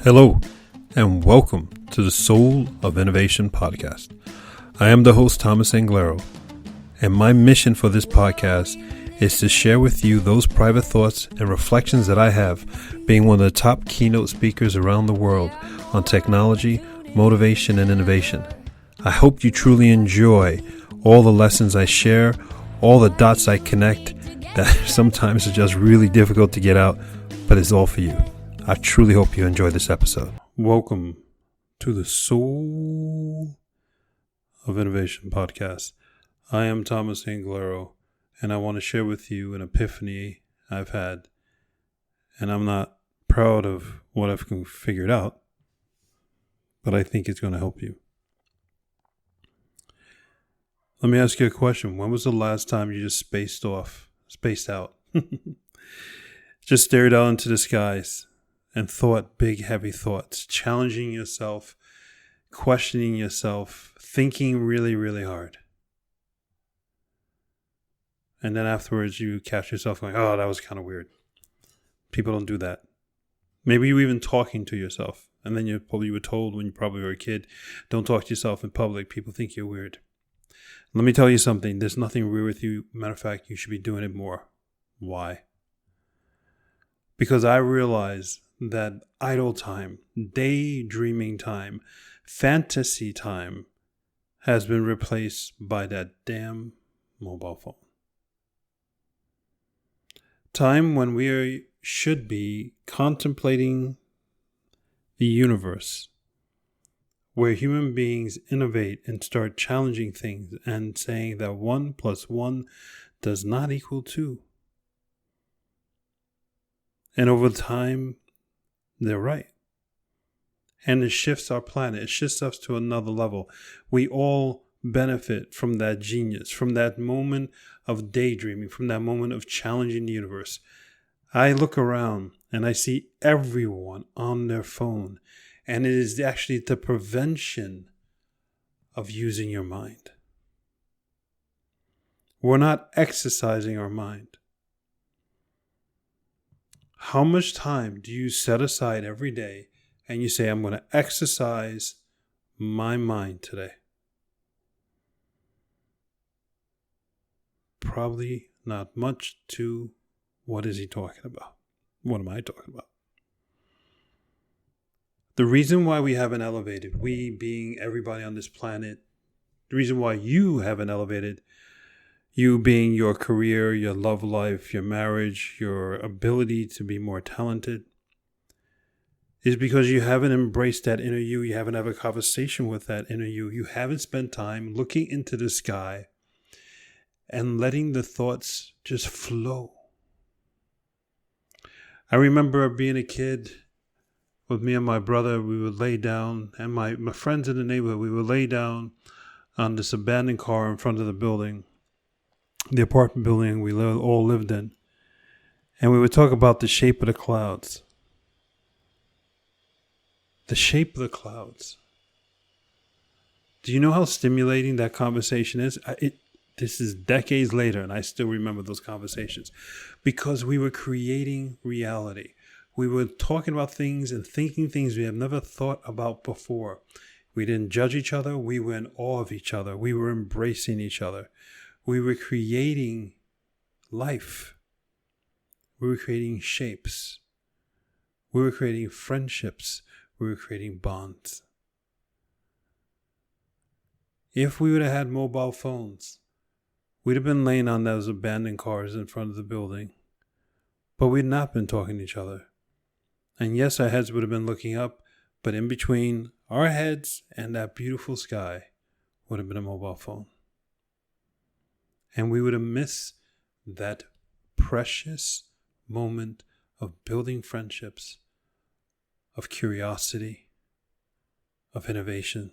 Hello, and welcome to the Soul of Innovation podcast. I am the host, Thomas Anglero, and my mission for this podcast is to share with you those private thoughts and reflections that I have, being one of the top keynote speakers around the world on technology, motivation, and innovation. I hope you truly enjoy all the lessons I share, all the dots I connect that sometimes are just really difficult to get out, but it's all for you. I truly hope you enjoy this episode. Welcome to the Soul of Innovation podcast. I am Thomas Anglero, and I want to share with you an epiphany I've had. And I'm not proud of what I've figured out, but I think it's going to help you. Let me ask you a question. When was the last time you just spaced out? Just stared out into the skies and thought big, heavy thoughts, challenging yourself, questioning yourself, thinking really, really hard. And then afterwards you catch yourself going, oh, that was kind of weird. People don't do that. Maybe you were even talking to yourself. And then you were told when you probably were a kid, don't talk to yourself in public. People think you're weird. Let me tell you something. There's nothing weird with you. Matter of fact, you should be doing it more. Why? Because I realize that idle time, daydreaming time, fantasy time has been replaced by that damn mobile phone. Time when we should be contemplating the universe, where human beings innovate and start challenging things and saying that 1 + 1 does not equal 2. And over time, they're right. And it shifts our planet. It shifts us to another level. We all benefit from that genius, from that moment of daydreaming, from that moment of challenging the universe. I look around and I see everyone on their phone. And it is actually the prevention of using your mind. We're not exercising our mind. How much time do you set aside every day and you say, I'm going to exercise my mind today? Probably not much to what is he talking about? What am I talking about? The reason why we haven't elevated, we being everybody on this planet, the reason why you haven't elevated, you being your career, your love life, your marriage, your ability to be more talented, is because you haven't embraced that inner you. You haven't had a conversation with that inner you. You haven't spent time looking into the sky and letting the thoughts just flow. I remember being a kid with me and my brother. We would lay down, and my friends in the neighborhood, we would lay down on this abandoned car in front of the building, the apartment building we all lived in. And we would talk about the shape of the clouds. The shape of the clouds. Do you know how stimulating that conversation is? This is decades later, and I still remember those conversations. Because we were creating reality. We were talking about things and thinking things we have never thought about before. We didn't judge each other. We were in awe of each other. We were embracing each other. We were creating life. We were creating shapes. We were creating friendships. We were creating bonds. If we would have had mobile phones, we'd have been laying on those abandoned cars in front of the building. But we'd not been talking to each other. And yes, our heads would have been looking up, but in between our heads and that beautiful sky would have been a mobile phone. And we would have missed that precious moment of building friendships, of curiosity, of innovation,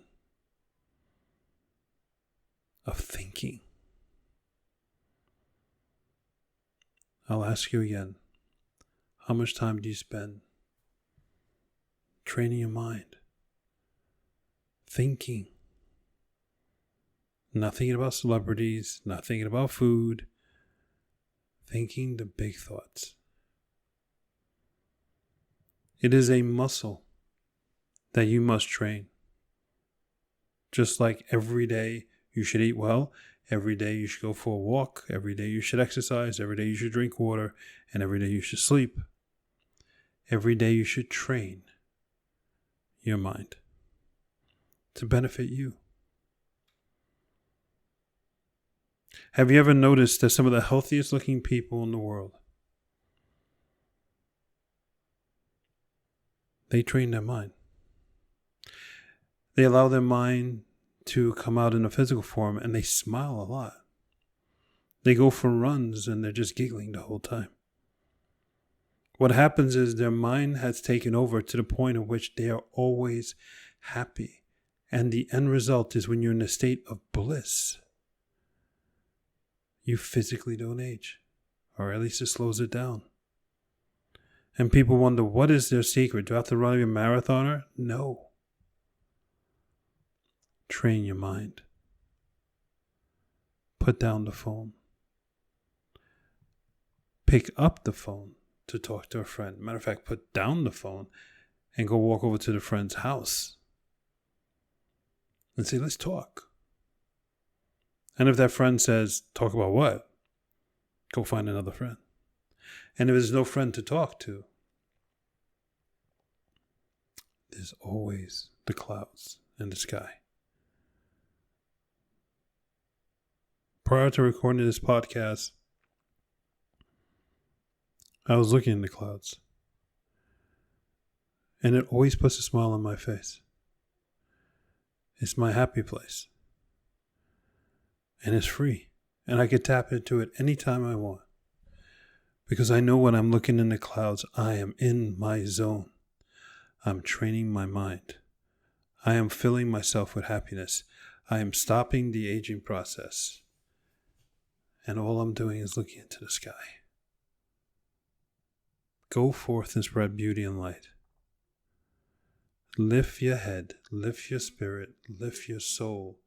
of thinking. I'll ask you again, how much time do you spend training your mind, thinking? Not thinking about celebrities, not thinking about food, thinking the big thoughts. It is a muscle. that you must train. Just like every day you should eat well, every day you should go for a walk, every day you should exercise, every day you should drink water, and every day you should sleep. Every day you should train your mind to benefit you. Have you ever noticed that some of the healthiest looking people in the world, they train their mind? They allow their mind to come out in a physical form, and they smile a lot. They go for runs and they're just giggling the whole time. What happens is their mind has taken over to the point at which they are always happy. And the end result is when you're in a state of bliss, you physically don't age, or at least it slows it down. And people wonder, what is their secret? Do I have to run a marathoner? No. Train your mind. Put down the phone. Pick up the phone to talk to a friend. Matter of fact, put down the phone and go walk over to the friend's house and say, let's talk. And if that friend says, talk about what? Go find another friend. And if there's no friend to talk to, there's always the clouds in the sky. Prior to recording this podcast, I was looking in the clouds, and it always puts a smile on my face. It's my happy place, and it's free, and I can tap into it anytime I want, because I know when I'm looking in the clouds, I am in my zone. I'm training my mind. I am filling myself with happiness. I am stopping the aging process. And all I'm doing is looking into the sky. Go forth and spread beauty and light. Lift your head, lift your spirit, lift your soul,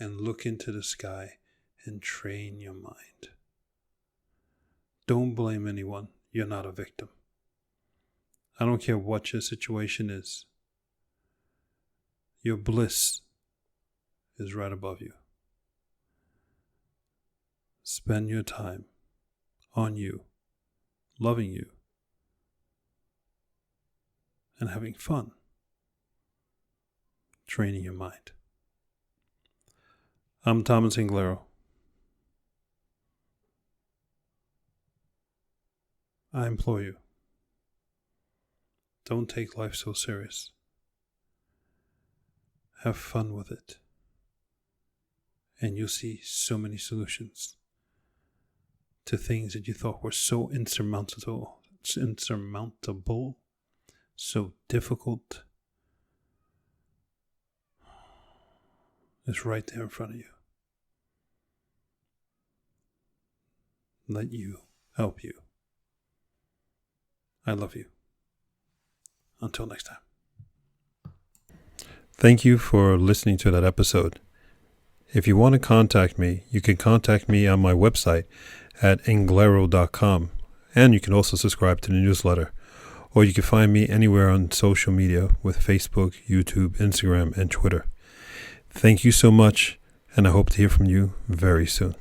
and look into the sky and train your mind. Don't blame anyone. You're not a victim. I don't care what your situation is. Your bliss is right above you. Spend your time on you, loving you, and having fun, training your mind. I'm Thomas Inglero. I implore you, don't take life so serious. Have fun with it, and you'll see so many solutions to things that you thought were so insurmountable, so difficult. It's right there in front of you. Let you help you. I love you. Until next time. Thank you for listening to that episode. If you want to contact me, you can contact me on my website at inglero.com, and you can also subscribe to the newsletter, or you can find me anywhere on social media with Facebook, YouTube, Instagram, and Twitter. Thank you so much, and I hope to hear from you very soon.